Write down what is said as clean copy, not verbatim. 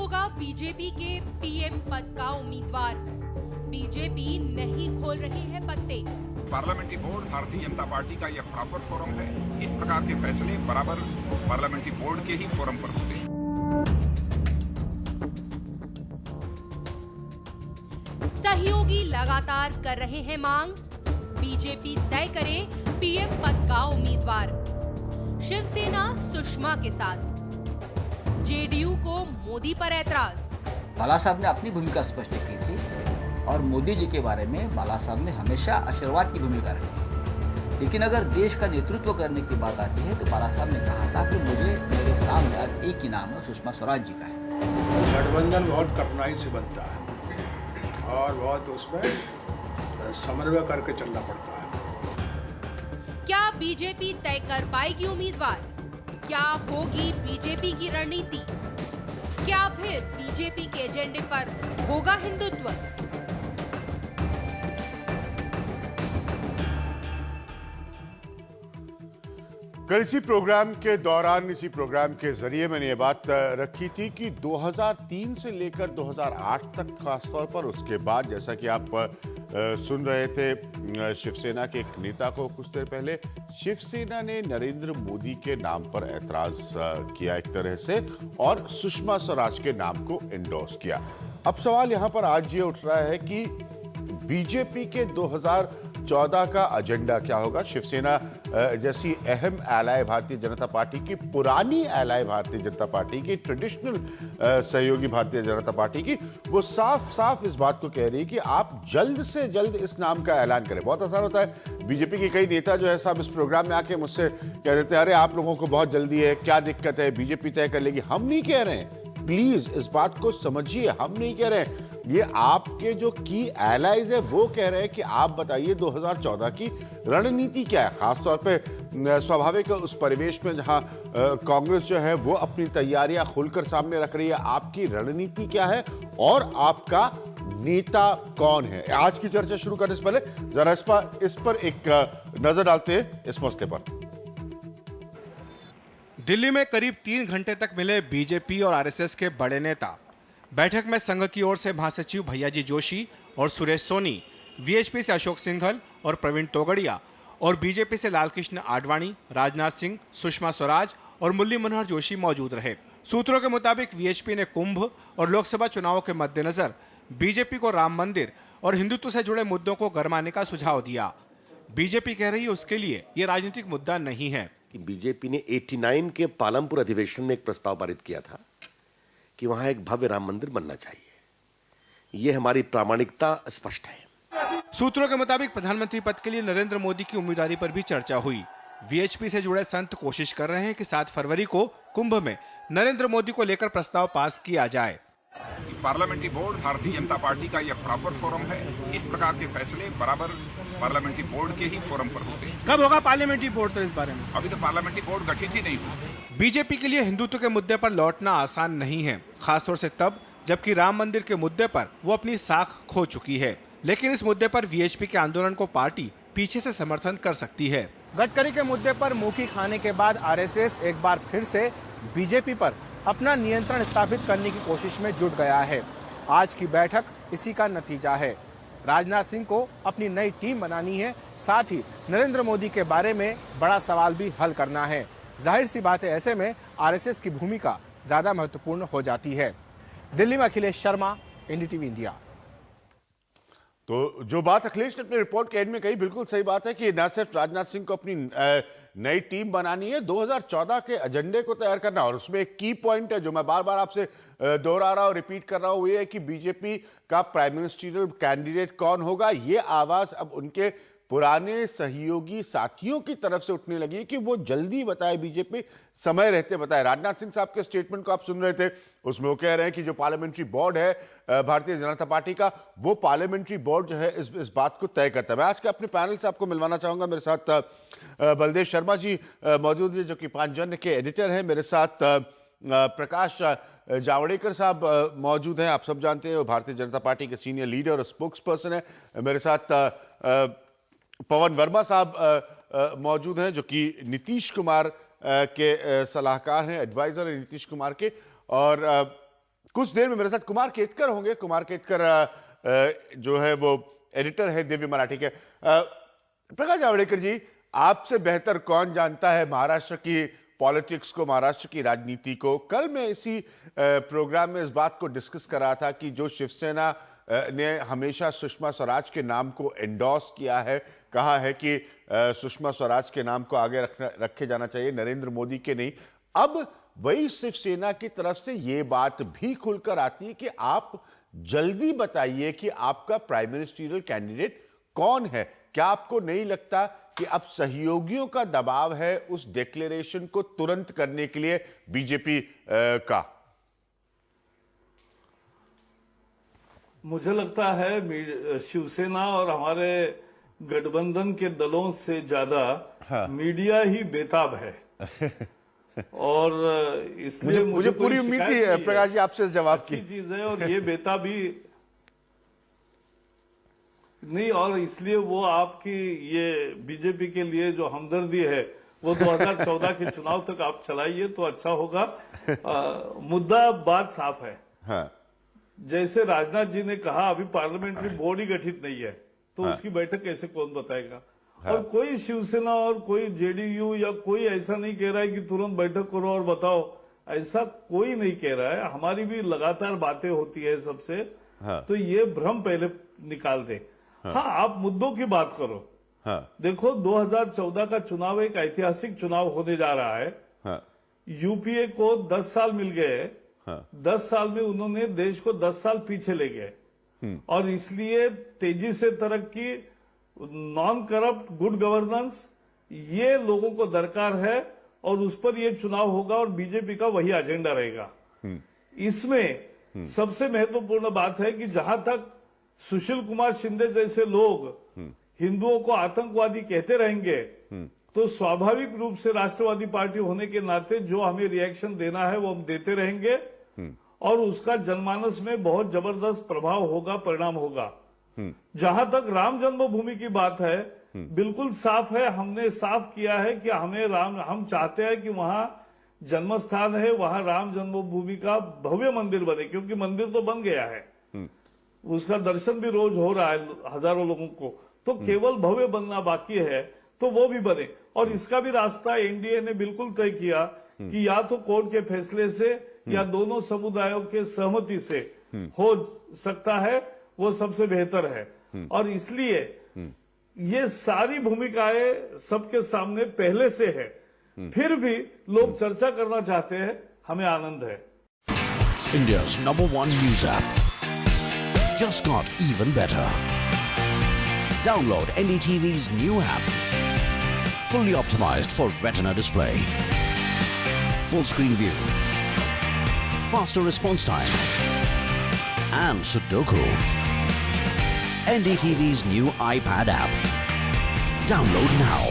होगा बीजेपी के पीएम पद का उम्मीदवार? बीजेपी नहीं खोल रही है पत्ते। Parliamentary board Bharatiya Janata party का यह प्रॉपर फोरम है। इस प्रकार के फैसले बराबर पार्लियामेंट्री बोर्ड के ही फोरम पर होते हैं। सहयोगी लगातार कर रहे हैं मांग, बीजेपी तय करे पीएम पद का उम्मीदवार। शिवसेना सुषमा के साथ, जेडीयू को मोदी पर ऐतराज। बाला साहब ने अपनी भूमिका स्पष्ट की थी और मोदी जी के बारे में बाला साहब ने हमेशा आशीर्वाद की भूमिका रखी। लेकिन अगर देश का नेतृत्व करने की बात आती है तो बाला साहब ने कहा था कि मेरे सामने आज एक ही नाम है, सुषमा स्वराज जी का है। गठबंधन बहुत कठिनाई से बनता है और बहुत उसमें समन्वय करके चलना पड़ता है। क्या बीजेपी तय कर पाएगी उम्मीदवार? क्या होगी बीजेपी की रणनीति? क्या फिर बीजेपी के एजेंडे पर होगा हिंदुत्व? कल इसी प्रोग्राम के दौरान, इसी प्रोग्राम के जरिए मैंने ये बात रखी थी कि 2003 से लेकर 2008 तक खासतौर पर, उसके बाद जैसा कि आप सुन रहे थे शिवसेना के एक नेता को कुछ देर पहले, शिवसेना ने नरेंद्र मोदी के नाम पर ऐतराज किया एक तरह से और सुषमा स्वराज के नाम को एंडोर्स किया। अब सवाल यहां पर आज ये उठ रहा है कि बीजेपी के 2014 का एजेंडा क्या होगा? शिवसेना जैसी अहम एलाय भारतीय जनता पार्टी की, पुरानी एलाय भारतीय जनता पार्टी की, ट्रेडिशनल सहयोगी भारतीय जनता पार्टी की, वो साफ साफ इस बात को कह रही है कि आप जल्द से जल्द इस नाम का ऐलान करें। बहुत आसान होता है, बीजेपी के कई नेता जो है साहब इस प्रोग्राम में आके मुझसे कह देते हैं, अरे आप लोगों को बहुत जल्दी है, क्या दिक्कत है, बीजेपी तय कर लेगी। हम नहीं कह रहे हैं, प्लीज इस बात को समझिए, हम नहीं कह रहे हैं, ये आपके जो की एलाइज है वो कह रहे हैं कि आप बताइए 2014 की रणनीति क्या है। खासतौर पे स्वाभाविक उस परिवेश में जहां कांग्रेस जो है वो अपनी तैयारियां खुलकर सामने रख रही है, आपकी रणनीति क्या है और आपका नेता कौन है? आज की चर्चा शुरू करने से पहले जरा इस पर एक नजर डालते हैं इस मसले पर। दिल्ली में करीब 3 घंटे तक मिले बीजेपी और आरएसएस के बड़े नेता। बैठक में संघ की ओर से महासचिव भैयाजी जोशी और सुरेश सोनी, वीएचपी से अशोक सिंघल और प्रवीण तोगड़िया और बीजेपी से लालकृष्ण आडवाणी, राजनाथ सिंह, सुषमा स्वराज और मुरली मनोहर जोशी मौजूद रहे। सूत्रों के मुताबिक वीएचपी ने कुंभ और लोकसभा चुनावों के मद्देनजर बीजेपी को राम मंदिर और हिंदुत्व से जुड़े मुद्दों को गरमाने का सुझाव दिया। बीजेपी कह रही है उसके लिए ये राजनीतिक मुद्दा नहीं है। बीजेपी ने 89 के पालमपुर अधिवेशन में एक प्रस्ताव पारित किया था कि वहां एक भव्य राम मंदिर बनना चाहिए। यह हमारी प्रामाणिकता स्पष्ट है। सूत्रों के मुताबिक प्रधानमंत्री पद के लिए नरेंद्र मोदी की उम्मीदवारी पर भी चर्चा हुई। वीएचपी से जुड़े संत कोशिश कर रहे हैं कि 7 फरवरी को कुंभ में नरेंद्र मोदी को लेकर प्रस्ताव पास किया जाए। Parliamentary board Bharatiya Janata party का यह प्रॉपर फोरम है। इस प्रकार के फैसले बराबर पार्लियामेंट्री बोर्ड के ही फोरम पर होते हैं। कब होगा पार्लियामेंट्री बोर्ड सर इस बारे में? अभी तो पार्लियामेंट्री बोर्ड गठित ही नहीं हुई। बीजेपी के लिए हिंदुत्व के मुद्दे पर लौटना आसान नहीं है, खासतौर से तब जबकि राम मंदिर के मुद्दे पर वो अपनी साख खो चुकी है। लेकिन इस मुद्दे पर वीएचपी के आंदोलन को पार्टी पीछे से समर्थन कर सकती है। गडकरी के मुद्दे पर मुखी खाने के बाद आरएसएस एक बार फिर से बीजेपी पर अपना नियंत्रण स्थापित करने की कोशिश में जुट गया है। आज की बैठक इसी का नतीजा है। राजनाथ सिंह को अपनी नई टीम बनानी है, साथ ही नरेंद्र मोदी के बारे में बड़ा सवाल भी हल करना है। जाहिर सी बात है, ऐसे में आरएसएस की भूमिका ज्यादा महत्वपूर्ण हो जाती है। दिल्ली में अखिलेश शर्मा, एनडीटीवी इंडिया। तो जो बात अखिलेश ने अपने रिपोर्ट के एंड में कही, बिल्कुल सही बात है कि न सिर्फ राजनाथ सिंह को अपनी नई टीम बनानी है, 2014 के एजेंडे को तैयार करना। और उसमें एक की पॉइंट है जो मैं बार बार आपसे दोहरा रहा हूं, रिपीट कर रहा हूं, वो ये है कि बीजेपी का प्राइम मिनिस्टरियल कैंडिडेट कौन होगा। ये आवाज अब उनके पुराने सहयोगी साथियों की तरफ से उठने लगी कि वो जल्दी बताए, बीजेपी समय रहते बताए। राजनाथ सिंह साहब के स्टेटमेंट को आप सुन रहे थे, उसमें वो कह रहे हैं कि जो पार्लियामेंट्री बोर्ड है भारतीय जनता पार्टी का, वो पार्लियामेंट्री बोर्ड जो है इस बात को तय करता है। मैं आज के अपने पैनल से आपको मिलवाना चाहूंगा। मेरे साथ बलदेव शर्मा जी मौजूद है जो कि पांचजन्य के एडिटर हैं। मेरे साथ प्रकाश जावड़ेकर साहब मौजूद हैं, आप सब जानते हैं वो भारतीय जनता पार्टी के सीनियर लीडर और स्पोक्स पर्सन है। मेरे साथ पवन वर्मा साहब मौजूद हैं जो कि नीतीश कुमार के सलाहकार हैं, एडवाइजर हैं नीतीश कुमार के। और कुछ देर में मेरे साथ कुमार केतकर होंगे। कुमार केतकर जो है वो एडिटर है दिव्य मराठी के। प्रकाश जावड़ेकर जी, आपसे बेहतर कौन जानता है महाराष्ट्र की पॉलिटिक्स को, महाराष्ट्र की राजनीति को। कल मैं इसी प्रोग्राम में इस बात को डिस्कस कर रहा था कि जो शिवसेना ने हमेशा सुषमा स्वराज के नाम को एंडोर्स किया है, कहा है कि सुषमा स्वराज के नाम को आगे रखे जाना चाहिए, नरेंद्र मोदी के नहीं। अब वही शिवसेना की तरफ से यह बात भी खुलकर आती है कि आप जल्दी बताइए कि आपका प्राइम मिनिस्टरियल कैंडिडेट कौन है। क्या आपको नहीं लगता कि अब सहयोगियों का दबाव है उस डिक्लेरेशन को तुरंत करने के लिए बीजेपी का? मुझे लगता है शिवसेना और हमारे गठबंधन के दलों से ज्यादा मीडिया ही बेताब है। और इसलिए मुझे पूरी उम्मीद थी प्रकाश जी आपसे इस जवाब की। चीज है और ये बेताबी नहीं, और इसलिए वो आपकी ये बीजेपी के लिए जो हमदर्दी है वो 2014 के चुनाव तक आप चलाइए तो अच्छा होगा। मुद्दा बात साफ है। हाँ। जैसे राजनाथ जी ने कहा अभी पार्लियामेंट्री बोर्ड ही गठित नहीं है तो उसकी बैठक कैसे कौन बताएगा। और कोई शिवसेना और कोई जेडीयू या कोई ऐसा नहीं कह रहा है कि तुरंत बैठक करो और बताओ, ऐसा कोई नहीं कह रहा है। हमारी भी लगातार बातें होती है सबसे। तो ये भ्रम पहले निकाल दे। हाँ, आप मुद्दों की बात करो। देखो 2014 का चुनाव एक ऐतिहासिक चुनाव होने जा रहा है। यूपीए को 10 साल मिल गए। 10 साल में उन्होंने देश को 10 साल पीछे ले गए और इसलिए तेजी से तरक्की, नॉन करप्ट, गुड गवर्नेंस, ये लोगों को दरकार है और उस पर ये चुनाव होगा और बीजेपी का वही एजेंडा रहेगा। इसमें सबसे महत्वपूर्ण बात है कि जहां तक सुशील कुमार शिंदे जैसे लोग हिंदुओं को आतंकवादी कहते रहेंगे तो स्वाभाविक रूप से राष्ट्रवादी पार्टी होने के नाते जो हमें रिएक्शन देना है वो हम देते रहेंगे और उसका जनमानस में बहुत जबरदस्त प्रभाव होगा, परिणाम होगा। जहां तक राम जन्मभूमि की बात है, बिल्कुल साफ है, हमने साफ किया है कि हम चाहते हैं कि वहां जन्म स्थान है, वहां राम जन्मभूमि का भव्य मंदिर बने, क्योंकि मंदिर तो बन गया है, उसका दर्शन भी रोज हो रहा है हजारों लोगों को, तो केवल भव्य बनना बाकी है, तो वो भी बने। और इसका भी रास्ता एनडीए ने बिल्कुल तय किया कि या तो कोर्ट के फैसले से या दोनों समुदायों के सहमति से हो सकता है, वो सबसे बेहतर है। और इसलिए ये सारी भूमिकाएं सबके सामने पहले से है, फिर भी लोग चर्चा करना चाहते हैं, हमें आनंद है। India's #1 news app just got even better. Download NDTV's new app. Fully optimized for retina display. Full screen view. Faster response time. And Sudoku. NDTV's new iPad app. Download now.